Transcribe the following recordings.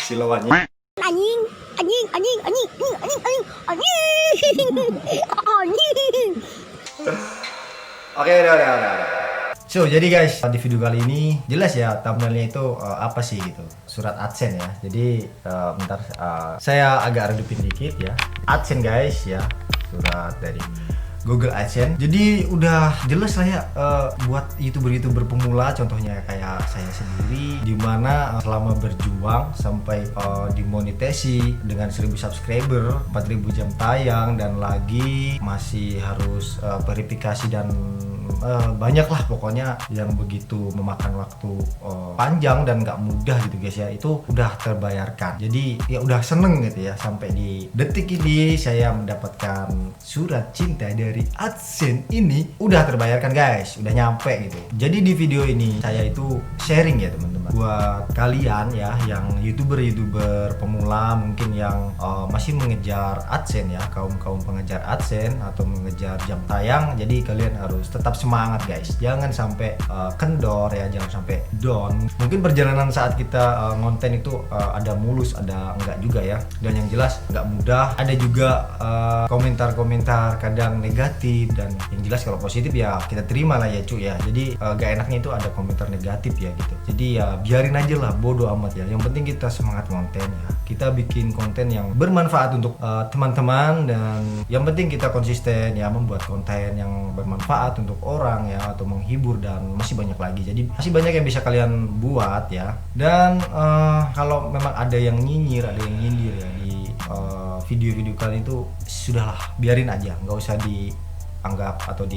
Silawannya. Anjing, anjing, anjing, anjing, anjing, anjing, anjing, anjing. Oke, udah. So, jadi guys, di video kali ini jelas ya thumbnailnya itu apa sih gitu. Surat AdSense ya. Jadi bentar saya agak redupin dikit ya. AdSense guys ya. Surat dari Google AdSense. Jadi udah jelas lah ya buat YouTuber pemula contohnya kayak saya sendiri dimana selama berjuang sampai dimonetasi dengan 1000 subscriber, 4000 jam tayang dan lagi masih harus verifikasi dan banyak lah pokoknya yang begitu memakan waktu panjang dan nggak mudah gitu guys ya, itu udah terbayarkan. Jadi ya udah seneng gitu ya sampai di detik ini saya mendapatkan surat cinta dari AdSense ini udah terbayarkan guys, udah nyampe gitu. Jadi di video ini saya itu sharing ya teman-teman buat kalian ya yang youtuber pemula mungkin yang masih mengejar AdSense ya, kaum pengejar AdSense atau mengejar jam tayang. Jadi kalian harus tetap semangat guys, jangan sampai kendor ya, jangan sampai down. Mungkin perjalanan saat kita ngonten itu ada mulus, ada enggak juga ya, dan yang jelas enggak mudah. Ada juga komentar-komentar kadang negatif, dan yang jelas kalau positif ya kita terima lah ya cuy ya. Jadi gak enaknya itu ada komentar negatif ya gitu. Jadi ya biarin aja lah, bodo amat ya. Yang penting kita semangat konten ya, kita bikin konten yang bermanfaat untuk teman-teman, dan yang penting kita konsisten ya membuat konten yang bermanfaat untuk orang ya, atau menghibur, dan masih banyak lagi. Jadi masih banyak yang bisa kalian buat ya. Dan kalau memang ada yang nyinyir, ada yang nyindir ya di video-video kalian itu, sudahlah biarin aja, nggak usah dianggap atau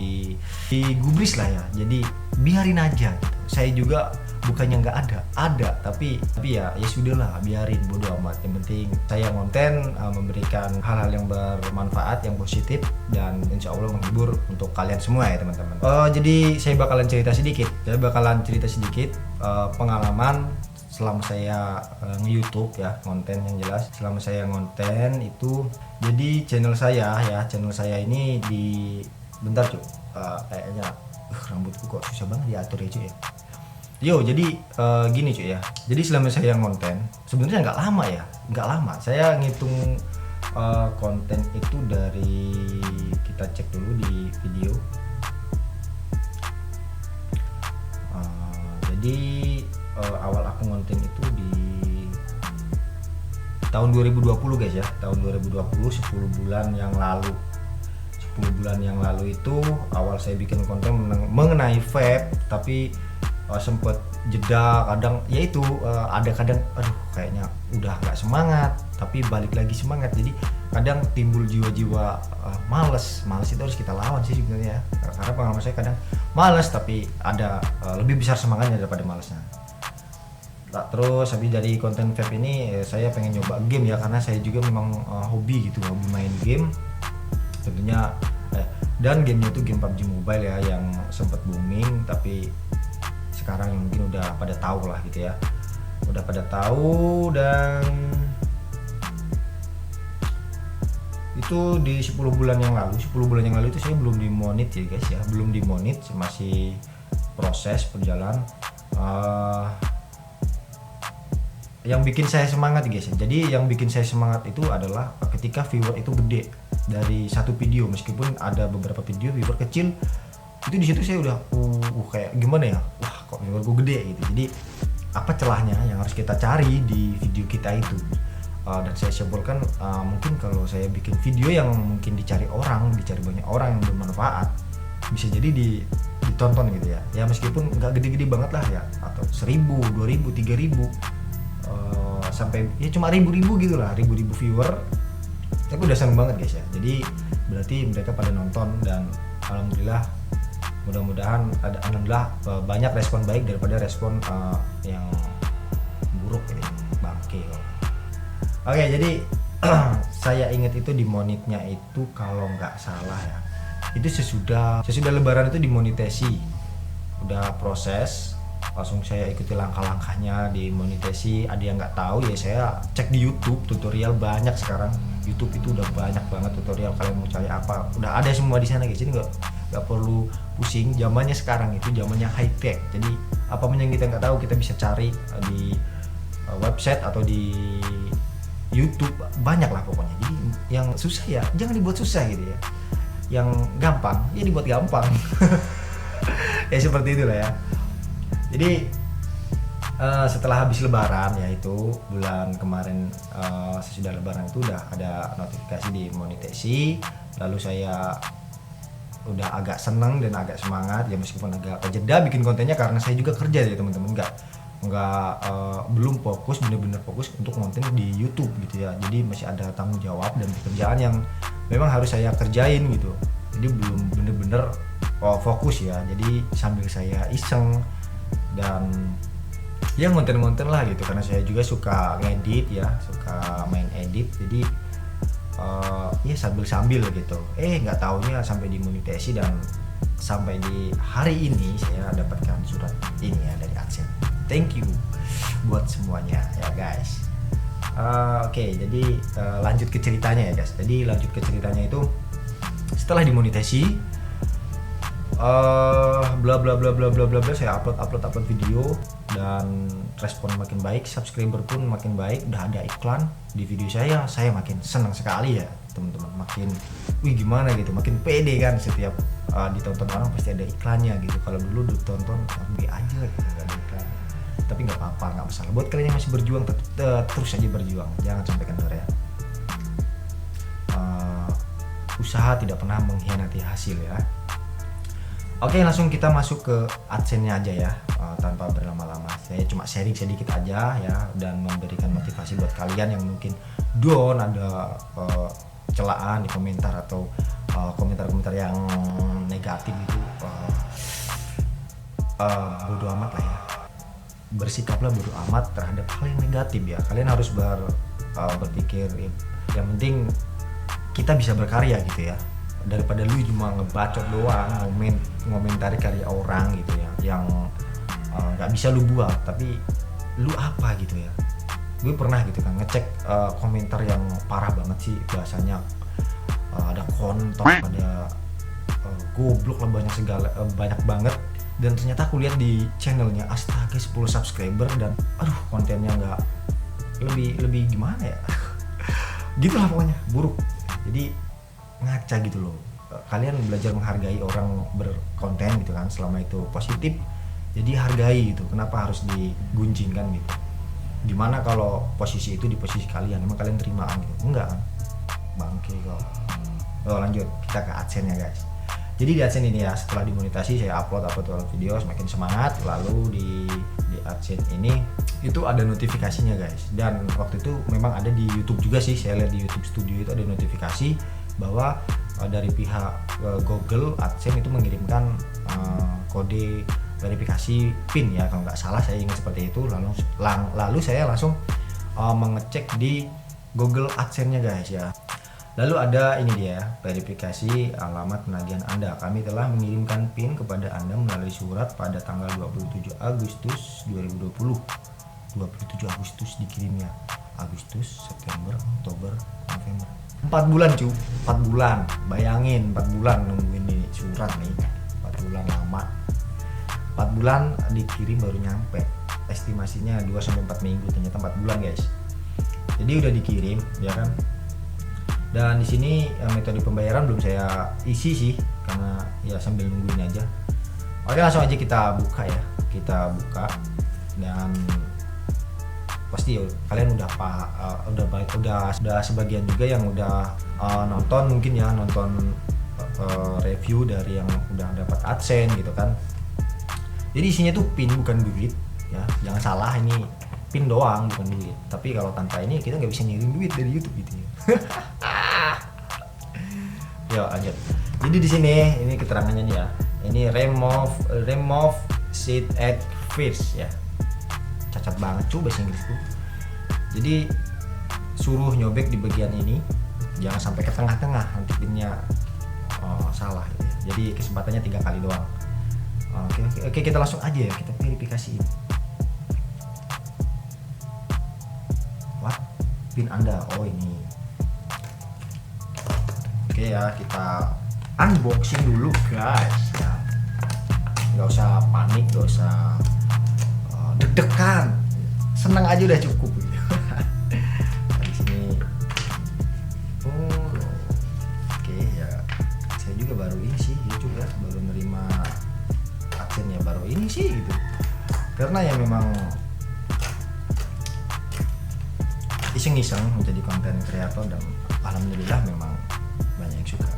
digubris lah ya. Jadi biarin aja gitu. Saya juga bukannya nggak ada tapi ya sudahlah, biarin, bodo amat. Yang penting saya konten memberikan hal-hal yang bermanfaat, yang positif, dan insya Allah menghibur untuk kalian semua ya teman-teman. Jadi saya bakalan cerita sedikit pengalaman selama saya nge-YouTube ya, konten yang jelas. Selama saya ngonten itu, jadi channel saya ini di bentar cuy, kayaknya rambutku kok susah banget diatur ya cuy ya. Jadi gini cuy ya. Jadi selama saya ngonten sebenarnya nggak lama. Saya ngitung konten itu dari, kita cek dulu di video. Jadi awal aku ngonten itu di tahun 2020 guys ya. Tahun 2020, 10 bulan yang lalu. 10 bulan yang lalu itu awal saya bikin konten mengenai vape, tapi sempet jeda kadang, yaitu ada kadang aduh kayaknya udah gak semangat, tapi balik lagi semangat. Jadi kadang timbul jiwa-jiwa males itu harus kita lawan sih sebenarnya, karena pengalaman saya kadang males tapi ada lebih besar semangatnya daripada malesnya. Nah, terus habis dari konten vape ini saya pengen nyoba game ya, karena saya juga memang hobi main game tentunya, dan gamenya itu game PUBG Mobile ya, yang sempat booming, tapi sekarang mungkin udah pada tahu lah gitu ya, udah pada tahu. Dan itu di 10 bulan yang lalu itu saya belum dimonit ya guys ya, belum dimonit, masih proses berjalan. Yang bikin saya semangat guys ya, jadi yang bikin saya semangat itu adalah ketika viewer itu gede dari satu video, meskipun ada beberapa video viewer kecil, itu di situ saya udah kayak gimana ya, wah kok viewer gue gede gitu. Jadi apa celahnya yang harus kita cari di video kita itu, dan saya simpulkan mungkin kalau saya bikin video yang mungkin dicari banyak orang yang bermanfaat, bisa jadi ditonton gitu ya. Ya meskipun nggak gede-gede banget lah ya, atau 1000, 2000, 3000 sampai ya cuma ribu gitu lah, ribu viewer, aku udah seneng banget guys ya. Jadi berarti mereka pada nonton, dan alhamdulillah, mudah-mudahan alhamdulillah banyak respon baik daripada respon yang buruk gitu, bangke. Oke, jadi saya ingat itu di monitnya itu kalau nggak salah ya, itu sesudah lebaran itu dimonetasi, udah proses, langsung saya ikuti langkah-langkahnya dimonetasi. Ada yang nggak tahu ya, saya cek di YouTube tutorial, banyak sekarang YouTube itu udah banyak banget tutorial, kalian mau cari apa udah ada semua di sana guys. Jadi nggak perlu pusing. Zamannya sekarang itu zamannya high tech, jadi apa yang kita nggak tahu kita bisa cari di website atau di YouTube banyak lah pokoknya. Jadi yang susah ya jangan dibuat susah gitu ya, yang gampang ya dibuat gampang. Ya seperti itulah ya. Jadi setelah habis lebaran, yaitu bulan kemarin, sesudah lebaran itu udah ada notifikasi di monetasi, lalu saya udah agak seneng dan agak semangat ya, meskipun agak kejeda bikin kontennya karena saya juga kerja ya teman-teman, nggak belum fokus, bener-bener fokus untuk konten di YouTube gitu ya. Jadi masih ada tanggung jawab dan pekerjaan yang memang harus saya kerjain gitu, jadi belum bener-bener fokus ya. Jadi sambil saya iseng dan ya ngonten-ngonten lah gitu, karena saya juga suka ngedit ya, suka main edit. Jadi ya sambil gitu. Nggak taunya sampai dimonetasi, dan sampai di hari ini saya dapatkan surat ini ya dari AdSense. Thank you buat semuanya ya guys. Oke, jadi lanjut ke ceritanya ya guys. Jadi lanjut ke ceritanya itu setelah dimonetasi, bla bla bla bla bla bla, saya upload video dan respon makin baik, subscriber pun makin baik, udah ada iklan di video saya makin senang sekali ya teman-teman, makin wih gimana gitu, makin pede kan, setiap ditonton orang pasti ada iklannya gitu. Kalau dulu ditonton B aja gitu, nggak ada iklan, tapi nggak apa-apa, nggak masalah. Buat kalian yang masih berjuang, terus aja berjuang, jangan sampai kendor ya. Usaha tidak pernah mengkhianati hasil ya. Oke, langsung kita masuk ke AdSense-nya aja ya, tanpa berlama-lama. Saya cuma sharing sedikit aja ya, dan memberikan motivasi buat kalian yang mungkin down, ada celaan di komentar atau komentar-komentar yang negatif itu. Bodo amat lah ya, bersikaplah bodo amat terhadap hal yang negatif ya. Kalian harus berpikir yang penting kita bisa berkarya gitu ya, daripada lu cuma ngebacot doang, ngomentari karya orang gitu ya, yang nggak bisa lu buat, tapi lu apa gitu ya. Gue pernah gitu kan ngecek komentar yang parah banget sih bahasanya, ada kontol, ada goblok lah, banyak banget. Dan ternyata aku lihat di channelnya astaga 10 subscriber, dan aduh kontennya nggak lebih gimana ya. Gitulah pokoknya buruk. Jadi ngaca gitu loh. Kalian belajar menghargai orang berkonten gitu kan, selama itu positif jadi hargai gitu. Kenapa harus digunjingkan gitu? Dimana kalau posisi itu di posisi kalian, emang kalian terimaan gitu? Enggak kan? Bangke kok. Lanjut kita ke AdSense nya guys. Jadi di AdSense ini ya, setelah dimonetasi saya upload video, semakin semangat. Lalu di AdSense ini itu ada notifikasinya guys, dan waktu itu memang ada di YouTube juga sih, saya lihat di YouTube Studio itu ada notifikasi bahwa dari pihak Google AdSense itu mengirimkan kode verifikasi PIN ya, kalau nggak salah saya ingat seperti itu. Lalu saya langsung mengecek di Google AdSense-nya guys ya. Lalu ada ini dia, verifikasi alamat penagihan Anda. Kami telah mengirimkan PIN kepada Anda melalui surat pada tanggal 27 Agustus 2020. 27 Agustus dikirimnya. Agustus, September, Oktober, November. 4 bulan cuy, 4 bulan. Bayangin 4 bulan nungguin ini surat nih. 4 bulan lama. 4 bulan dikirim baru nyampe. Estimasinya 2-4 minggu, ternyata 4 bulan guys. Jadi udah dikirim ya kan. Dan di sini metode pembayaran belum saya isi sih, karena ya sambil nungguin aja. Oke, langsung aja kita buka ya. Kita buka, dan pasti kalian udah sebagian juga yang udah nonton mungkin ya, nonton review dari yang udah dapat AdSense gitu kan. Jadi isinya tuh PIN bukan duit ya, jangan salah, ini PIN doang bukan duit. Tapi kalau tanpa ini kita nggak bisa ngirim duit dari YouTube gitu ya. Yo lanjut. Jadi di sini ini keterangannya nih ya. Ini remove seed at first ya. Cacat banget cuy bahasa Inggrisku. Jadi suruh nyobek di bagian ini, jangan sampai ke tengah-tengah, nanti pinnya salah gitu ya. Jadi kesempatannya 3 kali doang. Oke, kita langsung aja ya, kita verifikasi. What? PIN Anda, oh ini. Oke ya, kita unboxing dulu guys ya. Nggak usah panik, nggak usah deg-degan, seneng aja udah cukup gitu. Di sini karena ya memang iseng-iseng menjadi konten kreator dan alhamdulillah memang banyak yang suka.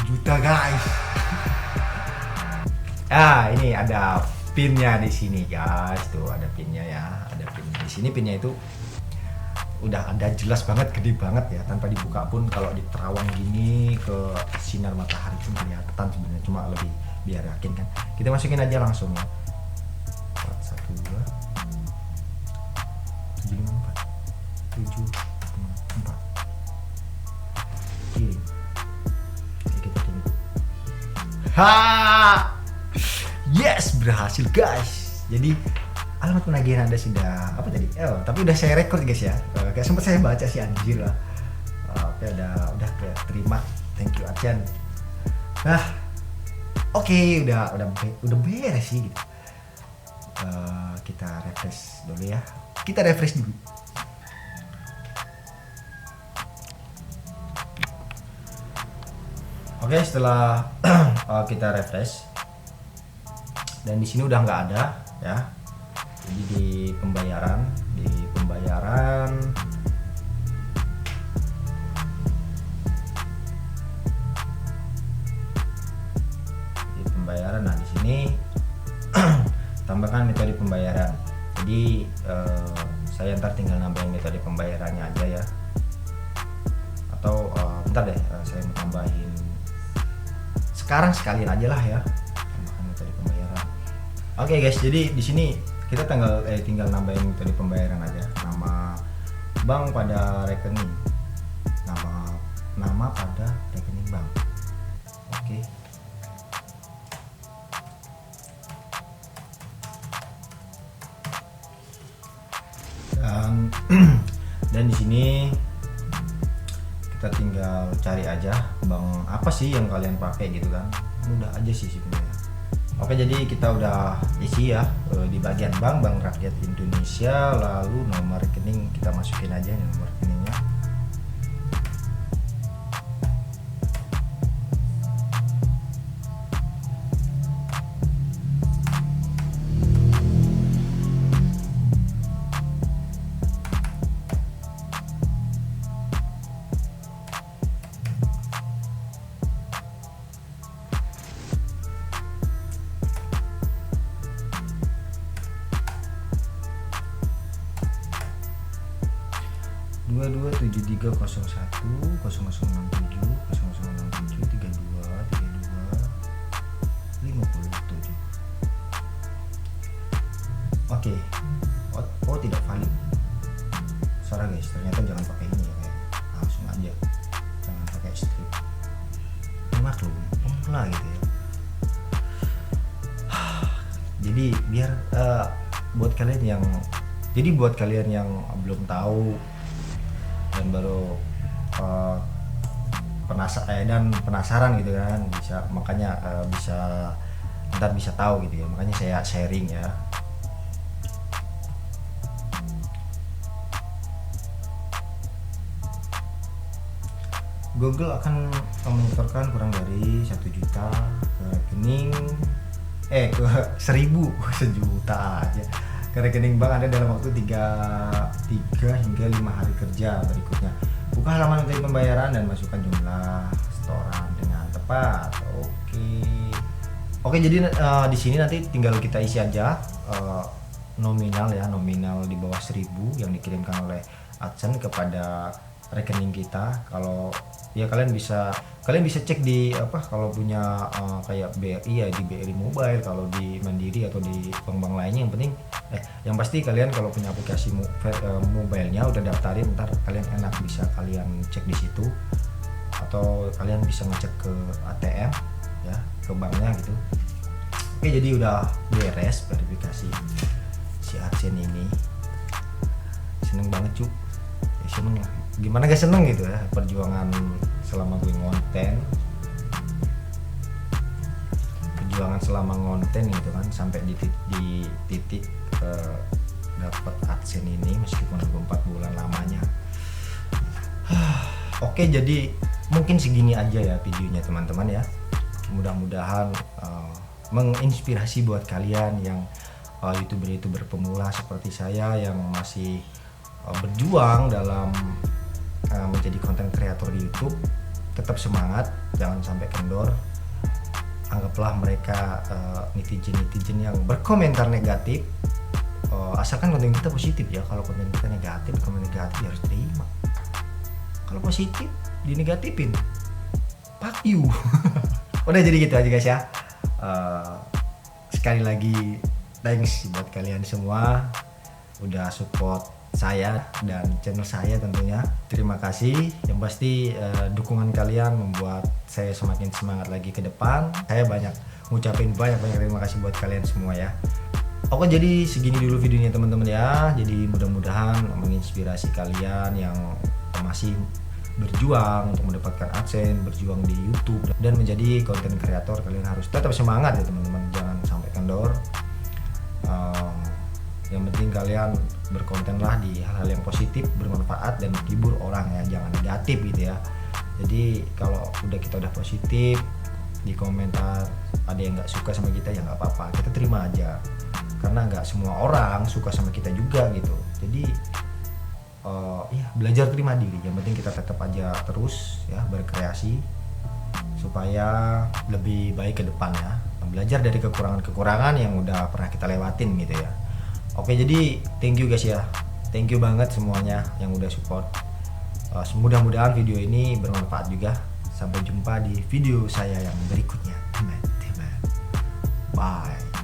Juta guys. Ini ada pinnya di sini guys, tuh ada pinnya ya, ada pinnya di sini. Pinnya itu udah ada jelas banget, gede banget ya, tanpa dibuka pun kalau diterawang gini ke sinar matahari pun kelihatan sebenarnya, cuma lebih biar yakin kan. Kita masukin aja langsung ya. 4, 1, 2 7, 5, 4 7, 4 kiri. Yes, berhasil guys. Jadi alamat penagihan Anda sudah apa tadi? Tapi udah saya record guys ya. Kayak sempat saya baca sih, anjir lah. Oke, udah kayak terima. Thank you Achan. Oke, udah beres sih gitu. Kita refresh dulu ya. Kita refresh dulu. Oke, setelah kita refresh dan di sini udah nggak ada ya. Jadi di pembayaran nah di sini tambahkan metode pembayaran. Jadi saya ntar tinggal nambahin metode pembayarannya aja ya. Atau bentar deh, saya mau tambahin sekarang sekalian aja lah ya, tambahkan metode pembayaran. Oke guys, jadi di sini kita tinggal nambahin metode pembayaran aja, nama bank pada rekening, nama pada rekening bank. Oke. Dan di sini kita tinggal cari aja bank apa sih yang kalian pakai gitu kan, mudah aja sih sebenarnya. Oke, jadi kita udah isi ya di bagian Bank Rakyat Indonesia, lalu nomor rekening kita masukin aja nomor rekeningnya. dua 7301 0067 0067 32 57. Oke. Oh tidak valid. Sorry guys, ternyata jangan pakai ini ya, kayak langsung aja, jangan pakai strip. Maklum pemula gitu ya. Jadi biar buat kalian yang belum tahu dan baru penasaran gitu kan, ntar bisa tahu gitu ya, makanya saya sharing ya. Google akan menyetorkan kurang dari 1 juta ke rekening ke 1.000 sejuta aja ke rekening bank Anda dalam waktu 3 hingga 5 hari kerja berikutnya. Buka halaman metode pembayaran dan masukkan jumlah setoran dengan tepat. Oke, jadi di sini nanti tinggal kita isi aja nominal di bawah 1.000 yang dikirimkan oleh Adsen kepada rekening kita. Kalau ya kalian bisa cek di kalau punya kayak BRI ya di BRI Mobile, kalau di Mandiri atau di bank-bank lainnya. Yang pasti kalian kalau punya aplikasi mobilenya udah daftarin, ntar kalian enak bisa kalian cek di situ, atau kalian bisa ngecek ke ATM ya, ke banknya gitu. Oke, jadi udah beres verifikasi si Adsen ini. Seneng banget cuy, seneng lah. Gimana gak seneng gitu ya, perjuangan selama gue ngonten gitu kan, sampai di titik dapat Adsen ini meskipun 4 bulan lamanya. Oke, jadi Mungkin segini aja ya videonya teman-teman ya. Mudah-mudahan menginspirasi buat kalian yang youtuber-youtuber pemula seperti saya yang masih berjuang dalam menjadi konten kreator di YouTube. Tetap semangat, jangan sampai kendor. Anggaplah mereka netizen-netizen yang berkomentar negatif, asalkan konten kita positif ya. Kalau konten kita negatif, komen negatif ya harus terima. Kalau positif dinegatifin, fuck you. Udah, jadi gitu aja guys ya. Sekali lagi thanks buat kalian semua udah support saya dan channel saya tentunya. Terima kasih. Yang pasti dukungan kalian membuat saya semakin semangat lagi ke depan. Saya ngucapin banyak terima kasih buat kalian semua ya. Oke, jadi segini dulu videonya teman-teman ya. Jadi mudah-mudahan menginspirasi kalian yang masih berjuang untuk mendapatkan AdSense, berjuang di YouTube dan menjadi konten kreator. Kalian harus tetap semangat ya teman-teman, jangan sampai kendor. Yang penting kalian berkontenlah di hal-hal yang positif, bermanfaat dan menghibur orang ya, jangan negatif gitu ya. Jadi kalau kita udah positif di komentar ada yang nggak suka sama kita ya nggak apa-apa, kita terima aja karena nggak semua orang suka sama kita juga gitu. Jadi ya belajar terima diri. Yang penting kita tetap aja terus ya berkreasi supaya lebih baik ke depan ya. Belajar dari kekurangan-kekurangan yang udah pernah kita lewatin gitu ya. Oke, jadi thank you guys ya. Thank you banget semuanya yang udah support. Mudah-mudahan video ini bermanfaat juga. Sampai jumpa di video saya yang berikutnya, teman-teman. Bye.